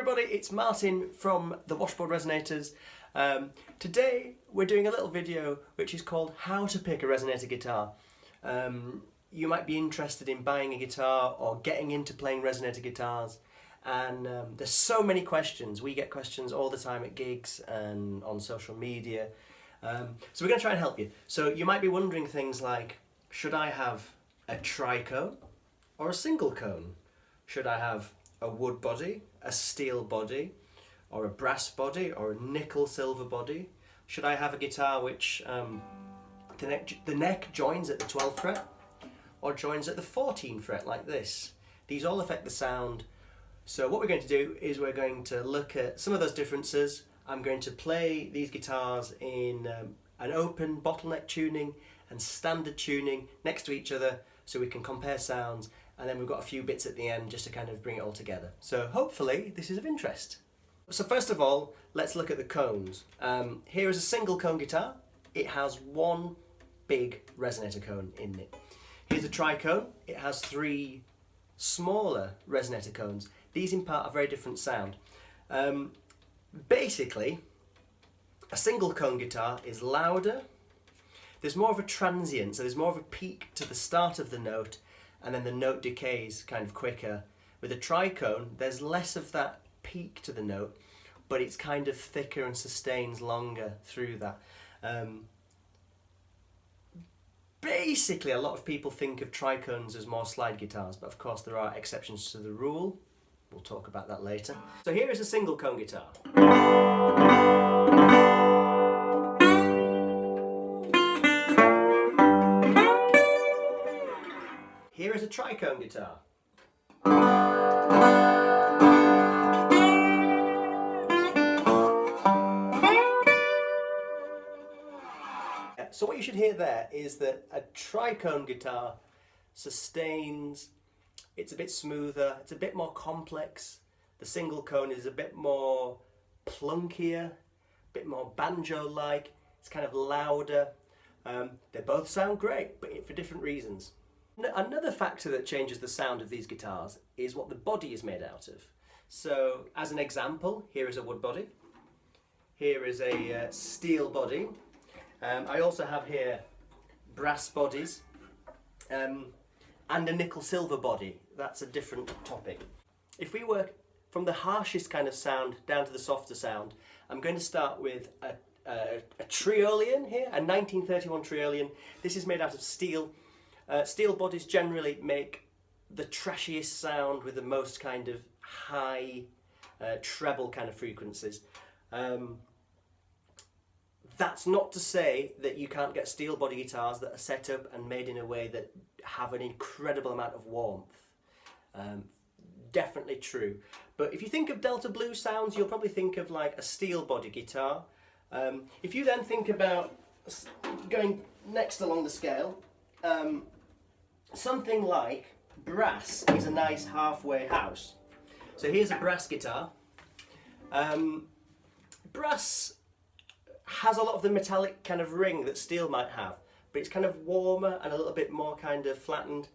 everybody, it's Martin from the Washboard Resonators. Today we're doing a little video which is called How to Pick a Resonator Guitar. You might be interested in buying a guitar or getting into playing resonator guitars, and there's so many questions. We get questions all the time at gigs and on social media, so we're going to try and help you. So you might be wondering things like, should I have a tricone or a single cone? Should I have a wood body, a steel body, or a brass body, or a nickel silver body? Should I have a guitar which the neck joins at the 12th fret or joins at the 14th fret like this? These all affect the sound. So what we're going to do is we're going to look at some of those differences. I'm going to play these guitars in an open bottleneck tuning and standard tuning next to each other so we can compare sounds, and then we've got a few bits at the end just to kind of bring it all together. So hopefully this is of interest. So first of all, let's look at the cones. Here is a single cone guitar. It has one big resonator cone in it. Here's a tricone. It has three smaller resonator cones. These impart a very different sound. Basically, a single cone guitar is louder. There's more of a transient, so there's more of a peak to the start of the note, and then the note decays kind of quicker. With a tricone, there's less of that peak to the note, but it's kind of thicker and sustains longer through that. Basically, a lot of people think of tricones as more slide guitars, but of course there are exceptions to the rule. We'll talk about that later. So here is a single cone guitar. Here is a tricone guitar. So what you should hear there is that a tricone guitar sustains, it's a bit smoother, it's a bit more complex. The single cone is a bit more plunkier, a bit more banjo-like, it's kind of louder. They both sound great, but for different reasons. Another factor that changes the sound of these guitars is what the body is made out of. So as an example, here is a wood body, here is a steel body. I also have here brass bodies and a nickel silver body. That's a different topic. If we work from the harshest kind of sound down to the softer sound, I'm going to start with a Triolean here, a 1931 Triolean. This is made out of steel. Steel bodies generally make the trashiest sound with the most kind of high treble kind of frequencies. That's not to say that you can't get steel body guitars that are set up and made in a way that have an incredible amount of warmth. Definitely true. But if you think of Delta blues sounds, you'll probably think of like a steel body guitar. If you then think about going next along the scale, something like brass is a nice halfway house. So here's a brass guitar. Brass has a lot of the metallic kind of ring that steel might have, but it's kind of warmer and a little bit more kind of flattened.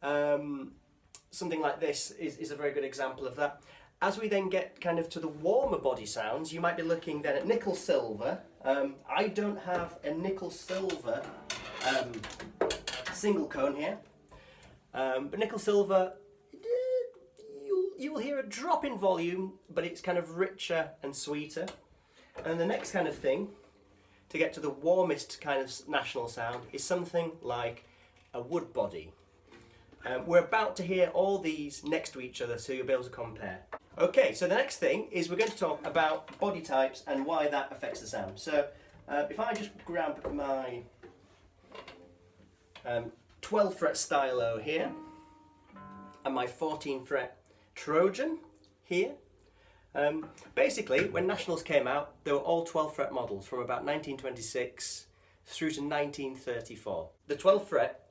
Something like this is a very good example of that. As we then get kind of to the warmer body sounds, you might be looking then at nickel silver. I don't have a nickel silver single cone here, but nickel silver, you will hear a drop in volume, but it's kind of richer and sweeter. And the next kind of thing, to get to the warmest kind of national sound, is something like a wood body. We're about to hear all these next to each other, so you'll be able to compare. Okay, so the next thing is we're going to talk about body types and why that affects the sound. So if I just grab my 12th fret stylo here, and my 14th fret Trojan here. Basically, when Nationals came out, they were all 12th fret models from about 1926 through to 1934. The 12th fret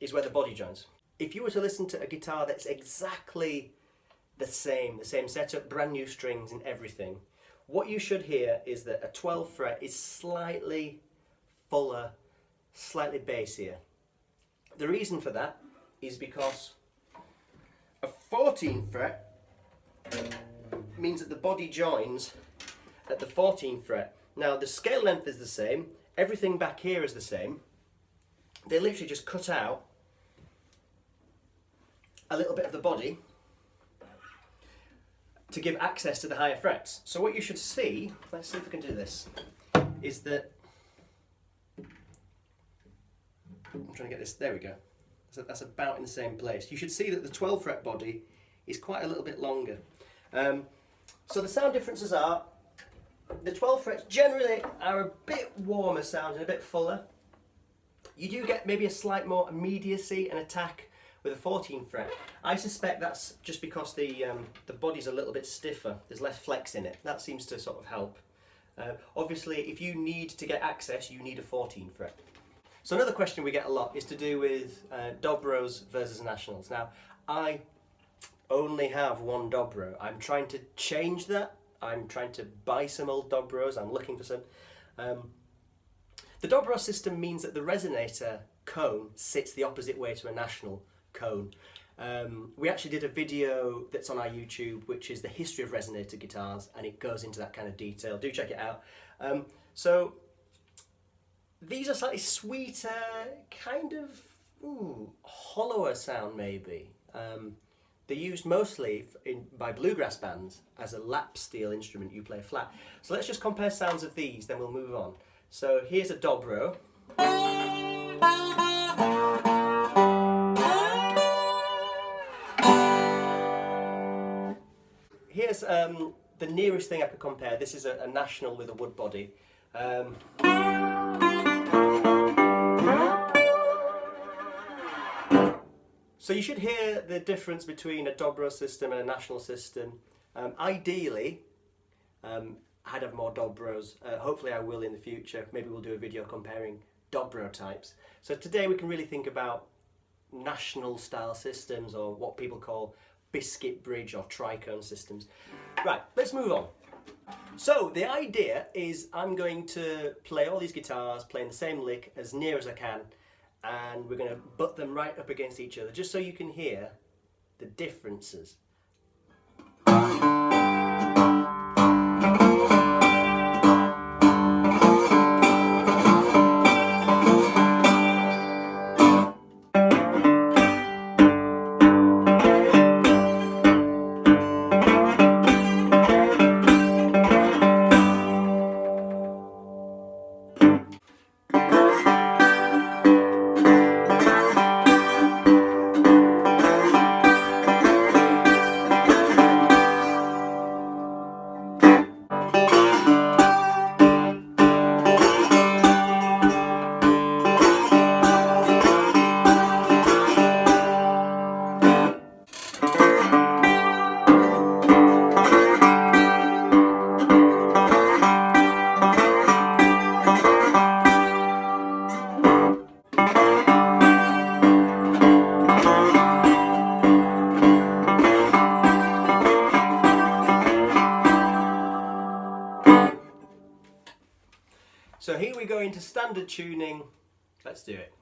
is where the body joins. If you were to listen to a guitar that's exactly the same setup, brand new strings and everything, what you should hear is that a 12th fret is slightly fuller, slightly bassier. The reason for that is because a 14th fret means that the body joins at the 14th fret. Now the scale length is the same, everything back here is the same. They literally just cut out a little bit of the body to give access to the higher frets. So what you should see, let's see if we can do this, is that, I'm trying to get this, there we go. So that's about in the same place. You should see that the 12 fret body is quite a little bit longer. So the sound differences are, the 12 frets generally are a bit warmer sound and a bit fuller. You do get maybe a slight more immediacy and attack with a 14 fret. I suspect that's just because the body's a little bit stiffer. There's less flex in it. That seems to sort of help. Obviously, if you need to get access, you need a 14 fret. So another question we get a lot is to do with Dobros versus Nationals. Now, I only have one Dobro. I'm trying to change that. I'm trying to buy some old Dobros. I'm looking for some. The Dobro system means that the resonator cone sits the opposite way to a National cone. We actually did a video that's on our YouTube, which is the history of resonator guitars, and it goes into that kind of detail. Do check it out. So these are slightly sweeter, kind of hollower sound maybe. They're used mostly by bluegrass bands as a lap steel instrument you play flat. So let's just compare sounds of these, then we'll move on. So here's a Dobro. Here's the nearest thing I could compare. This is a National with a wood body. So you should hear the difference between a Dobro system and a National system. Ideally, I'd have more Dobros. Hopefully I will in the future. Maybe we'll do a video comparing Dobro types. So today we can really think about National style systems, or what people call biscuit bridge or tricone systems. Right, let's move on. So the idea is I'm going to play all these guitars, playing the same lick as near as I can, and we're going to butt them right up against each other just so you can hear the differences. So here we go into standard tuning. Let's do it.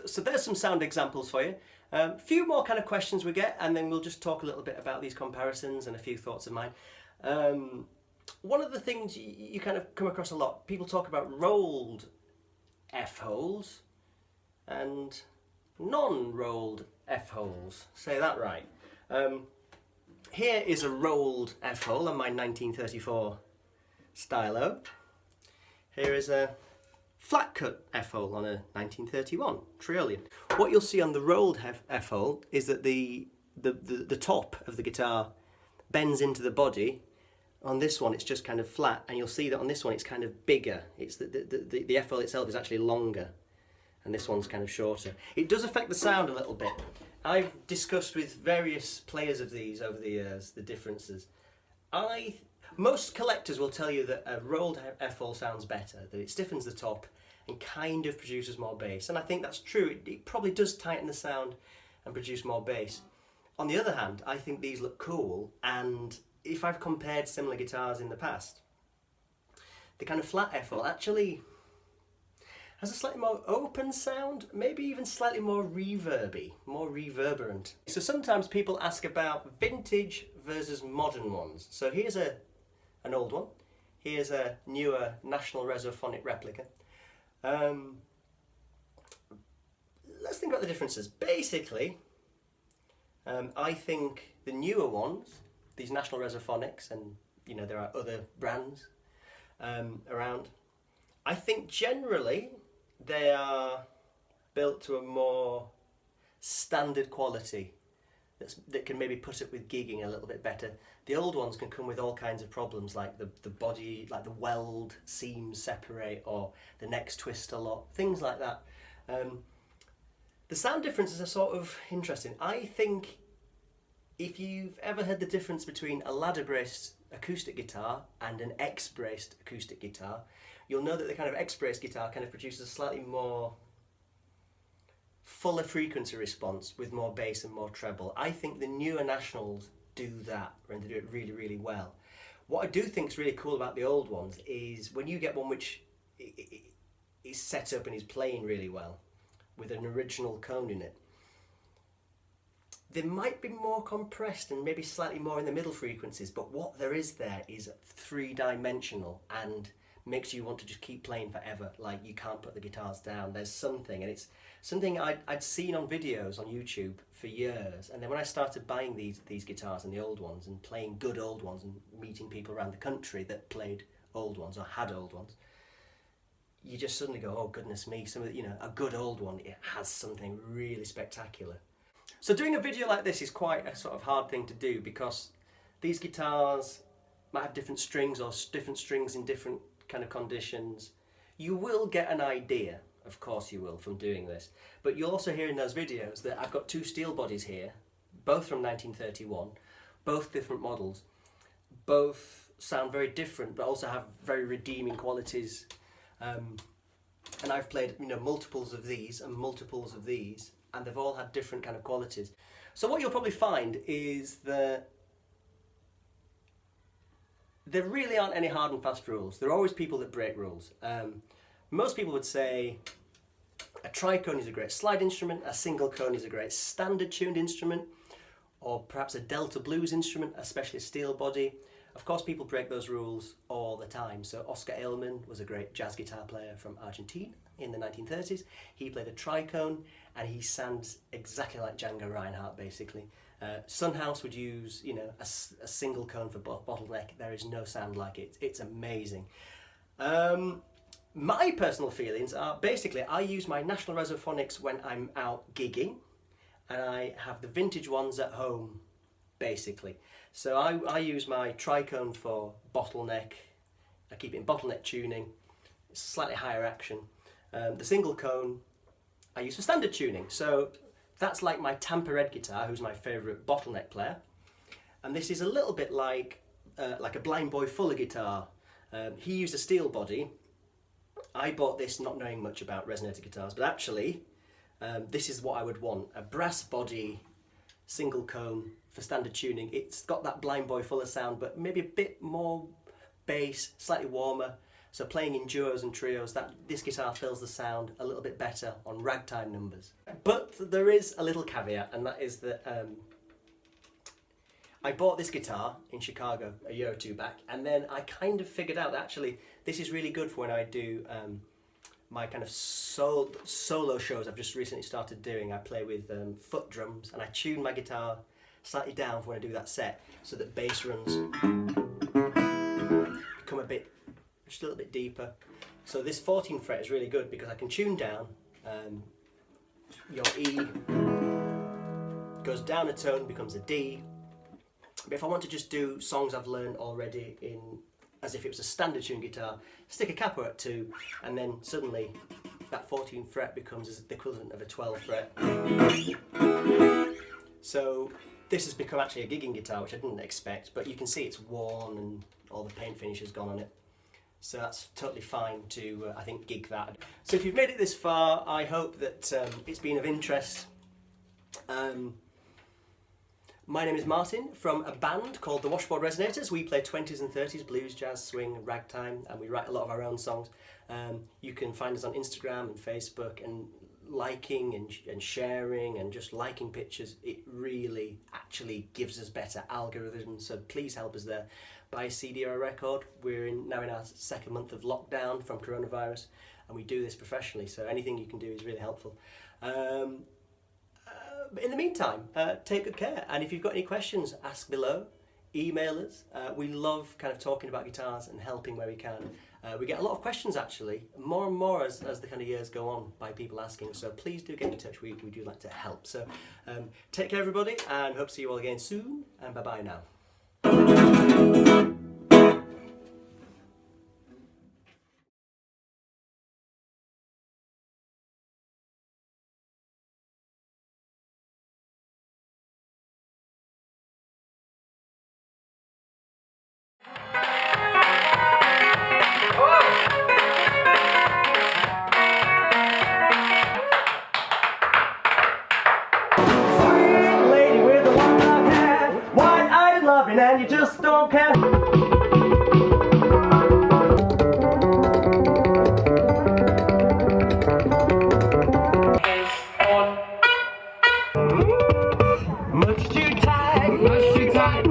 So there's some sound examples for you. A few more kind of questions we get, and then we'll just talk a little bit about these comparisons and a few thoughts of mine. One of the things you kind of come across a lot, people talk about rolled F-holes and non-rolled F-holes. Say that right. Here is a rolled F-hole on my 1934 stylo. Here is a flat cut F-hole on a 1931 Tricone. What you'll see on the rolled F-hole is that the top of the guitar bends into the body. On this one it's just kind of flat, and you'll see that on this one it's kind of bigger. It's the F-hole itself is actually longer, and this one's kind of shorter. It does affect the sound a little bit. I've discussed with various players of these over the years the differences. Most collectors will tell you that a rolled F-hole sounds better, that it stiffens the top and kind of produces more bass. And I think that's true. It probably does tighten the sound and produce more bass. On the other hand, I think these look cool, and if I've compared similar guitars in the past, the kind of flat F-hole actually has a slightly more open sound, maybe even slightly more reverby, more reverberant. So sometimes people ask about vintage versus modern ones. So here's an old one. Here's a newer National Resophonic replica. Let's think about the differences. Basically, I think the newer ones, these National Resophonics, and you know there are other brands around, I think generally they are built to a more standard quality that can maybe put up with gigging a little bit better. The old ones can come with all kinds of problems, like the body, like the weld seams separate, or the necks twist a lot, things like that. The sound differences are sort of interesting. I think if you've ever heard the difference between a ladder braced acoustic guitar and an X braced acoustic guitar, you'll know that the kind of X braced guitar kind of produces a slightly more fuller frequency response with more bass and more treble. I think the newer Nationals do that, and they do it really, really well. What I do think is really cool about the old ones is when you get one which is set up and is playing really well with an original cone in it, they might be more compressed and maybe slightly more in the middle frequencies, but what there is three-dimensional and makes you want to just keep playing forever. Like, you can't put the guitars down. There's something, and it's something I'd seen on videos on YouTube for years, and then when I started buying these guitars and the old ones and playing good old ones and meeting people around the country that played old ones or had old ones, you just suddenly go, oh goodness me, a good old one, it has something really spectacular. So doing a video like this is quite a sort of hard thing to do, because these guitars might have different strings or different strings in different kind of conditions. You will get an idea, of course you will, from doing this, but you'll also hear in those videos that I've got two steel bodies here, both from 1931, both different models, both sound very different but also have very redeeming qualities, and I've played multiples of these and multiples of these, and they've all had different kind of qualities. So what you'll probably find is that there really aren't any hard and fast rules. There are always people that break rules. Most people would say a tricone is a great slide instrument, a single cone is a great standard tuned instrument, or perhaps a Delta blues instrument, especially a steel body. Of course, people break those rules all the time. So Oscar Aylman was a great jazz guitar player from Argentina in the 1930s. He played a tricone, and he sounds exactly like Django Reinhardt, basically. Sunhouse would use, a single cone for bottleneck. There is no sound like it. It's amazing. My personal feelings are basically I use my National Resophonics when I'm out gigging, and I have the vintage ones at home, basically. So I use my tricone for bottleneck. I keep it in bottleneck tuning. It's slightly higher action. The single cone I use for standard tuning. So that's like my Tampa Red guitar, who's my favourite bottleneck player. And this is a little bit like a Blind Boy Fuller guitar. He used a steel body. I bought this not knowing much about Resonator guitars, but actually this is what I would want. A brass body, single cone for standard tuning. It's got that Blind Boy Fuller sound, but maybe a bit more bass, slightly warmer. So playing in duos and trios, this guitar fills the sound a little bit better on ragtime numbers. But there is a little caveat, and that is that I bought this guitar in Chicago a year or two back, and then I kind of figured out that actually this is really good for when I do my kind of solo shows I've just recently started doing. I play with foot drums, and I tune my guitar slightly down for when I do that set, so that bass runs become just a little bit deeper. So this 14th fret is really good because I can tune down. Your E goes down a tone, becomes a D. But if I want to just do songs I've learned already as if it was a standard tune guitar, stick a capo at 2, and then suddenly that 14th fret becomes the equivalent of a 12th fret. So this has become actually a gigging guitar, which I didn't expect, but you can see it's worn and all the paint finish has gone on it. So that's totally fine to, I think, gig that. So if you've made it this far, I hope that it's been of interest. My name is Martin from a band called the Washboard Resonators. We play 20s and 30s, blues, jazz, swing, ragtime, and we write a lot of our own songs. You can find us on Instagram and Facebook, and liking and sharing and just liking pictures, it really actually gives us better algorithms, so please help us there. Buy a CD or a record. We're now in our second month of lockdown from coronavirus, and we do this professionally, so anything you can do is really helpful. But in the meantime, take good care, and if you've got any questions, ask below, email us. We love kind of talking about guitars and helping where we can. We get a lot of questions actually, more and more as the kind of years go on, by people asking, so please do get in touch. We do like to help. So take care everybody, and hope to see you all again soon, and bye bye now. And you just don't care. Much too tight, much too tight.